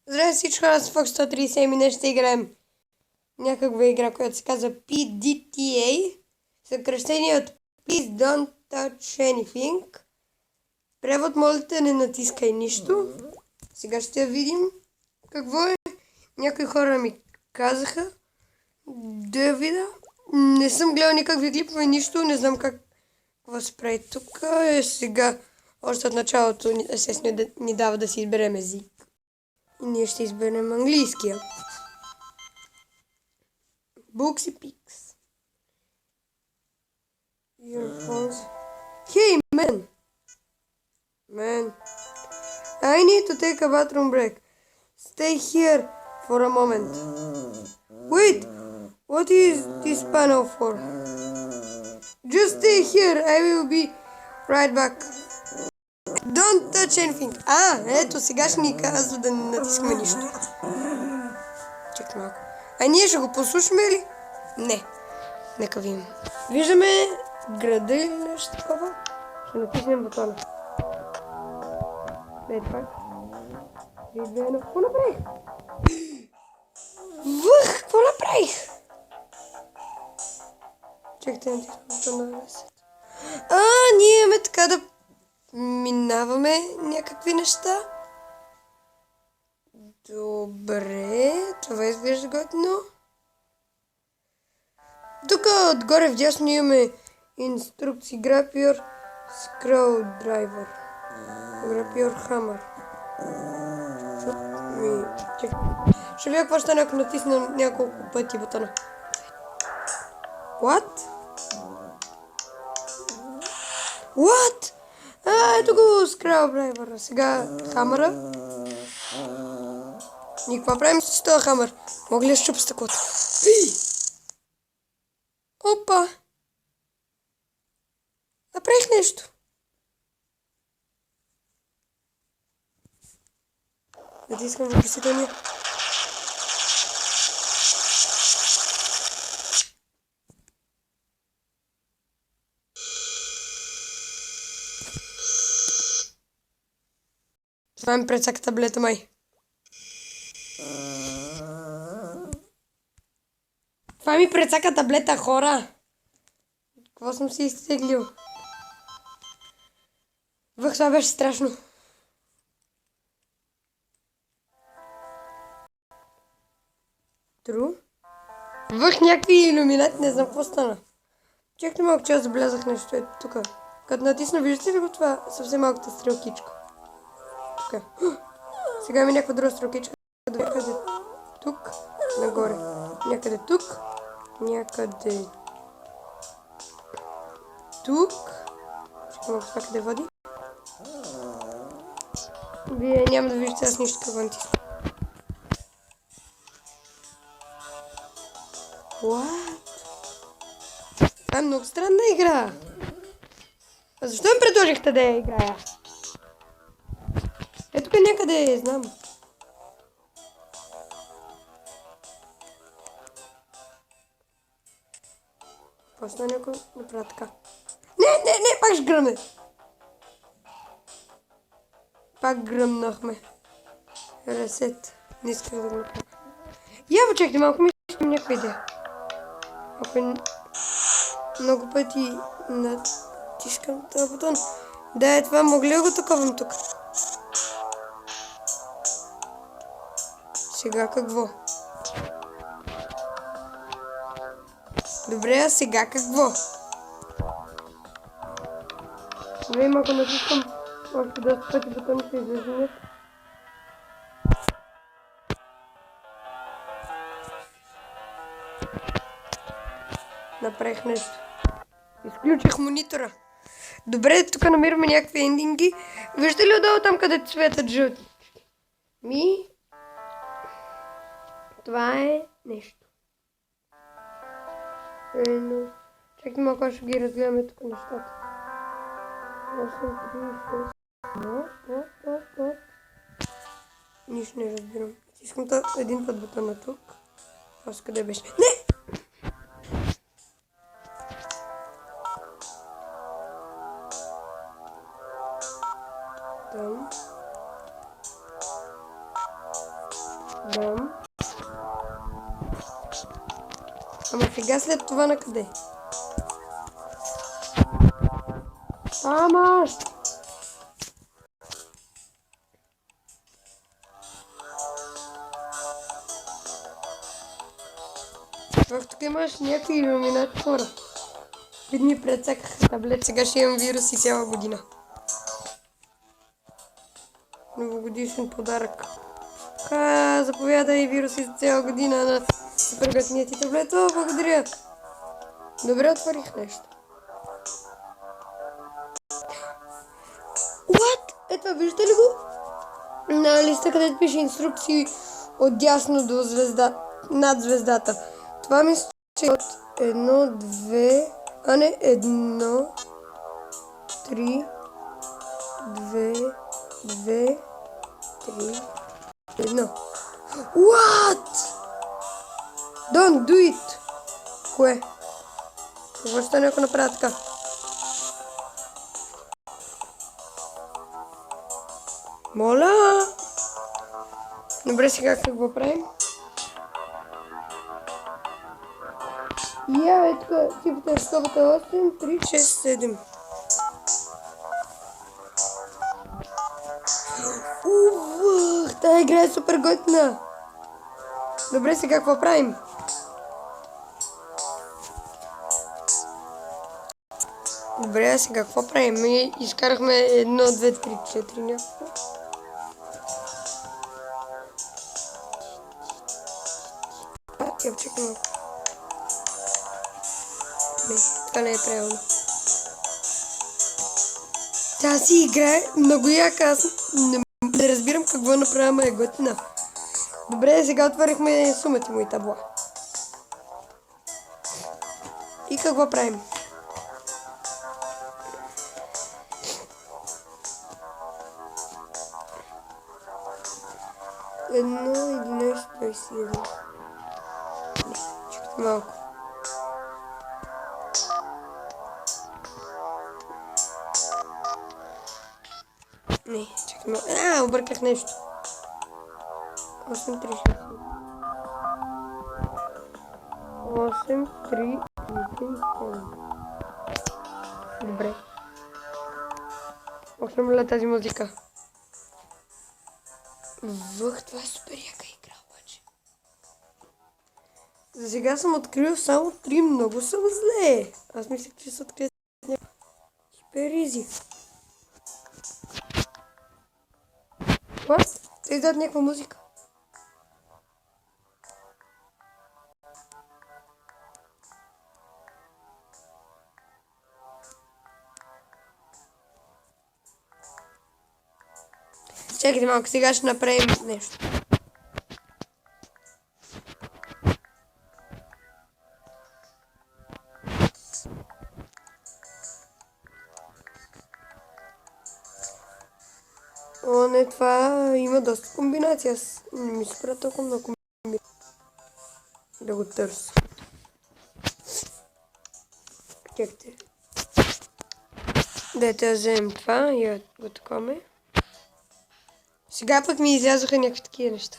Здравей всичко, аз съм Fox 137 и днес ще играем някаква игра, която се казва PDTA, съкръщение от Please Don't Touch Anything. Превод, молите, не натискай нищо. Сега ще я видим какво е. Някои хора ми казаха да я видя. Не съм гледал никакви клипове, нищо, не знам какво се прави тук. Сега, още от началото, естествено ни дава да си изберем език. И ние ще изберем английския. Books и Pix. Earphones. Hey, man! I need to take a bathroom break. Stay here for a moment. Wait! What is this panel for? Just stay here. I will be right back. Don't touch anything. Ето, сега ще ни казва да не натискаме нищо. Чакай малко. А ние ще го послушаме ли? Не. Нека видим. Виждаме града или нещо такова. Ще натиснем бутона. Дай пак. Видено. Какво направих? Какво направих? Чакайте, натиснем бутона на 10. Ние имаме така да минаваме някакви неща. Добре, това изглежда готино. Тук отгоре вдясно имаме инструкции. Grab your screwdriver. Grab your hammer. Ще видя какво ще ако натисна няколко пъти бутона. What? Ето го screwdriver. Сега хамъра. Ние какво правим с този хамър? Мога ли да щупа стъклото? Опа! Направих нещо. Натискам въпросителния. Това ми прецака таблета май. Това ми прецака таблета, хора. Какво съм си изтеглил? Това беше страшно. Тру. Някакви илюминати, не знам какво стана. Чакайте малко, че аз забелязах нещо. Ето тук. Като натисна, виждате ли го това? Съвсем малката стрелкичка. Тук. Сега ми някаква друга стрелкичка. Някъде тук. Нагоре. Някъде тук. Някъде тук. Ще мога това къде води. Вие няма да виждате аз нищо какво натисна. What? Това е много странна игра. А защо ми предложихте да я играя? Ето тук някъде, знам. Просто някой направи така. Не, пак ще гръмне. Пак гръмнахме. Ресет. Не исках да го направя. Я чакайте малко, ми ще някаква идея. Ако много пъти натискам този бутон. Да, това мога ли го таковам тук? Сега какво? Добре, а сега какво? Добре, ако натискам още доста пъти бутон ще излезе. Направих нещо. Изключих монитора. Добре, тук намираме някакви ендинги. Виждате ли отдолу там, където светят жълти? Това е нещо. Чакайте малко, ще ги разгледаме тук нещата. 8, 36. Нищо не разбирам. Искам един път бутона тук. Просто къде беше? Не! Там. Дам. Ама сега след това на къде? Ама! Тук имаш някакви иллюминати хора. Видни прецакаха таблет, сега ще имам вируси цяла година. Новогодишен подарък. Заповядай вируси за цяла година на супергатният ти таблет. О, благодаря! Добре, отворих нещо. What? Ето, виждате ли го? На листа, където пише инструкции от дясно до звезда, над звездата. Това ми се от 1, 2, а не 1, 3, 2, 2, 3, 1. What? Don't do it! Кое? Какво ще стане, ако направя така? Моля! Добре, сега какво правим? Я, тук типата е скобата 8, 3, 6, 7. Ух, тази игра е супер готина! Добре, сега какво правим? Добре, сега какво правим? Ние изкарахме 1, 2, 3, 4 някакво. Я почекам малко. Не, това не е правилно. Тази игра е много яка, аз не разбирам какво направим, е готина. Добре, сега отворихме сумата му и табла. И какво правим? Едно, 11, 21. Чакайте малко. Не, чакай малко. Обърках нещо. 8, 3, 6. 8, 3, 1, 7. Добре. Ох, намаля тази музика. Това е супер яка игра, обаче. За сега съм открил само 3, много съм зле. Аз мислех, че са открили супер изи. Това? Те издадат някаква музика. Чакайте малко, сега ще направим нещо. О, не, това има доста комбинации. Аз не ми се правя толкова много комбинации. Да го търся. Чакайте. Дайте да вземем това и го такоме. Сега пък ми излязоха някакви такива неща.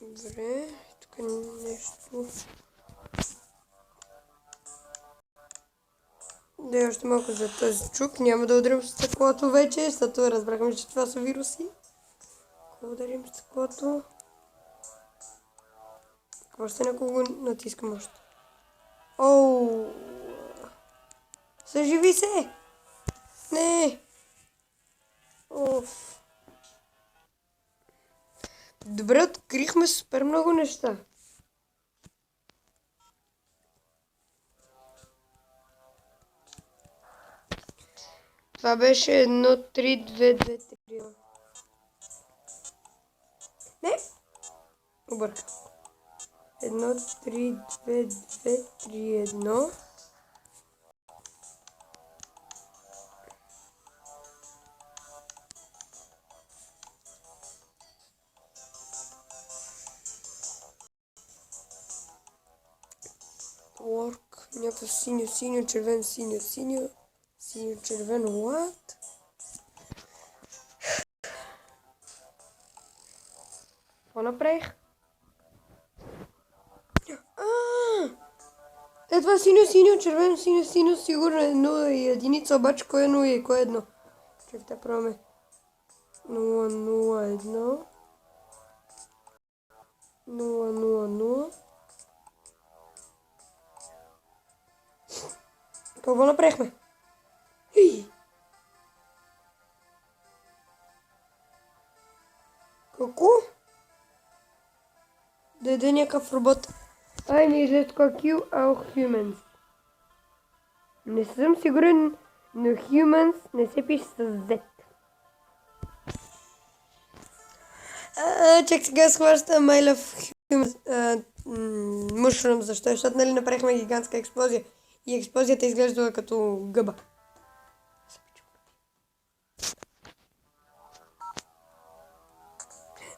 Добре, тук нещо. Да, още малко за този чук. Няма да ударим стъклото вече, защото разбрахме, че това са вируси. Ако ударим стъклото... Какво ще някого натискам още? Оу! Съживи се! Не! Оф! Добре, открихме супер много неща. Това беше 1, 3, 2, 2, 3. Не! Обърках. 1, 3, 2, 2, 3, 1. Work, някакво синьо, синьо, червено, синьо, синьо, синьо, червено, what? Какво направих? Това синьо, червено, синьо, сигурно е 0 и единица, обаче кой е 0 и кой е 1? Чакайте, пробваме. 0, 0, 1. 0, 0, 0. Какво направихме? Какво? Да е някакъв робот. Ай, ми излезе така Kill all humans. Не съм сигурен, но humans не се пише с Z. Чак сега схващам I love humans. Mushroom, защо? Защото нали направихме гигантска експлозия. И експлозията изглеждала като гъба.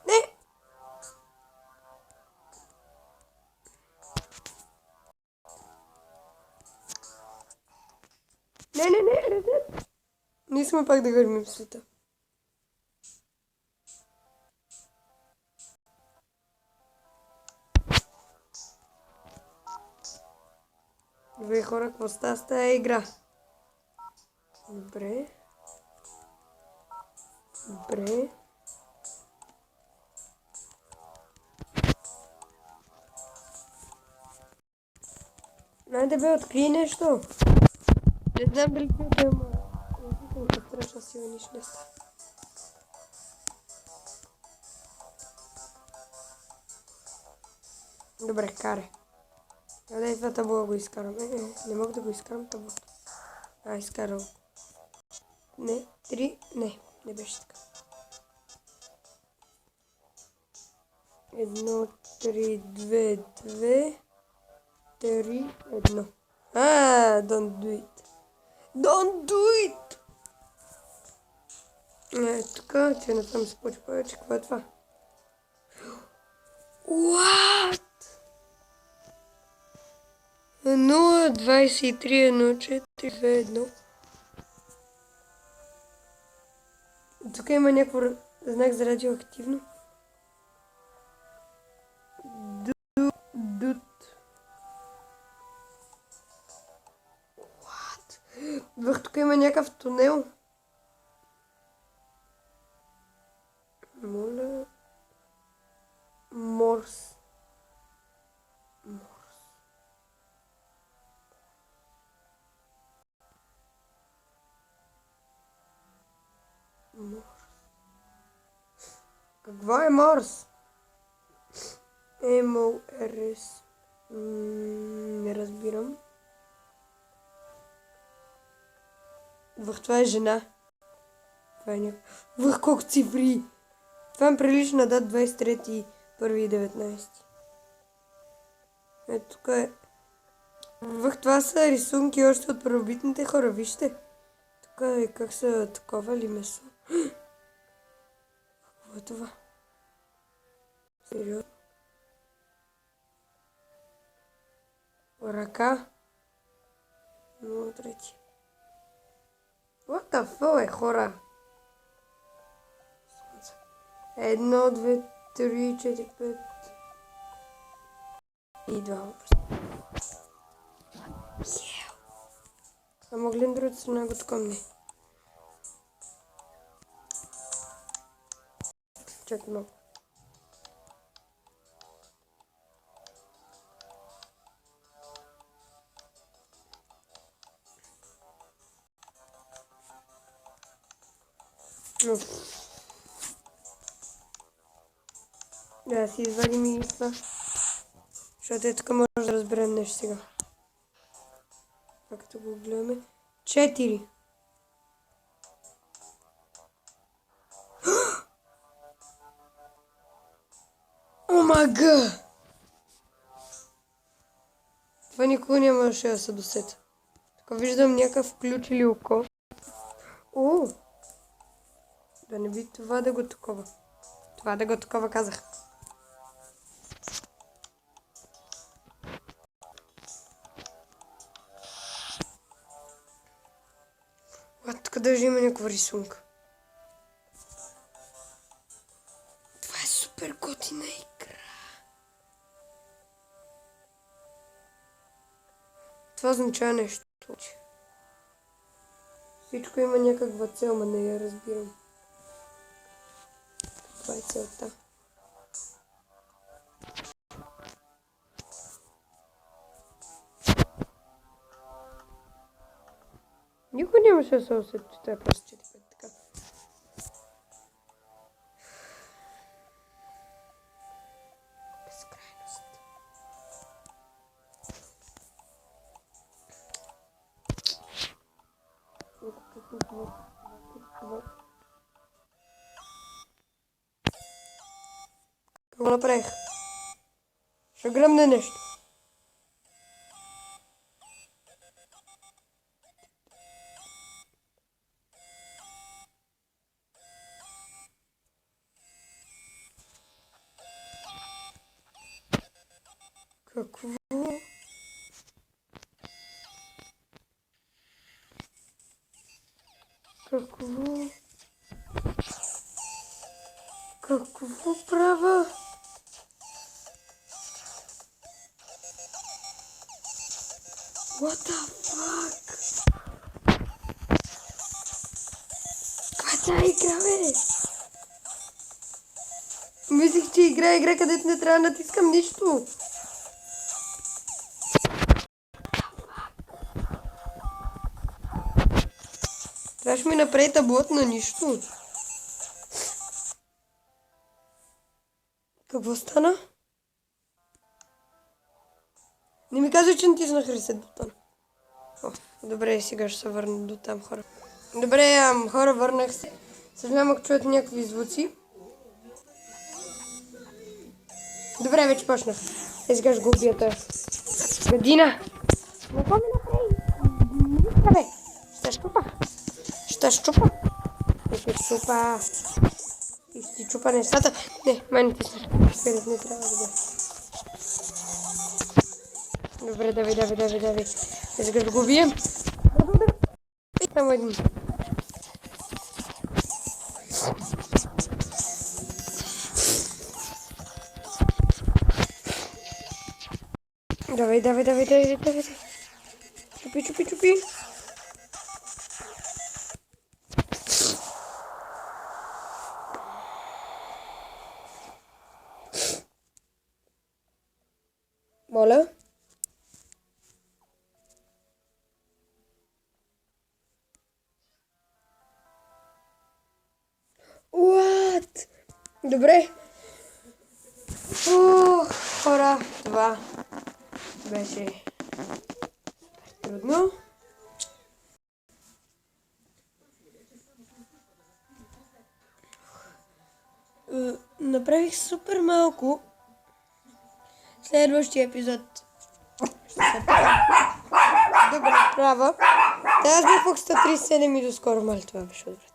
Не! Не. Не искаме пак да гърмим света. Добре, хора, какво става с тази игра? Добре. Найде бе, открий нещо. Не знам дали да има. Страшно сила нищо не става. Добре, каре. Дай това табло го изкарам. Не мога да го изкарам табло. Изкарал. Не, 3. Не беше така. 1, 3, 2, 2, 3, 1. Don't do it. Don't do it! Така, че не съм се получи повече. Какво е това? What? 0, 23, 1, 4, 2, 1. Тук има някакъв знак за радиоактивно. Дут. What? Тук има някакъв тунел. Моля. Морс. Какво е Морс? МОРС. Не разбирам. Това е жена. Това е някакъв. Колко цифри! Това ми прилича на дат 23.1.19. Ето тук е. Това са рисунки още от първобитните хора, вижте. Тук е как са такова ли месо. Какво е това? Сериозно? Ръка. 0-3. What the fuck е, хора? 1, 2, 3, 4, 5 и 2. А могли на другата страна го таком не? Чакай малко. Да си извадим и това. Защото е тук може да разберем нещо сега. Като го гледаме. 4. Омага! Това никога нямаше да се досета. Тук виждам някакъв ключ или око. Да не би това да го такова. Това да го такова казах. Тук даже има някаква рисунка. Това е супер. Супер готина игра. Това означава нещо. Всичко има някаква цел, ма не я разбирам. Това е целта. Никой нямаше да се усети, че това е просто 4-5 така. Безкрайност. Какво направих? Ще гръмне нещо. Какво? Какво правя? What the fuck? Каква е тази игра, бе? Мислих, че игра, където не трябва да натискам нищо. Трябваше ми направи таблот на нищо. Какво стана? Не ми казва, че натиснах ресет бутон. О, добре, сега ще се върна до там, хора. Добре, хора, върнах се. Съжалявам, ако чуете някакви звуци. Добре, вече почнах. Сега ще го убия тази гадина. Не помня направи. Ще щупа. Ще щупа. И ще чупа нещата. Не, май не тиснах. Не трябва да бъде. Добре, давай. Сега ще го убием. Само един. Давай. Чупи. Моля? What? Добре. Хора, това беше трудно. Направих супер малко. Следващия епизод. Добре, права. Аз бях Fox 137 и до скоро, мали това беше отвратително.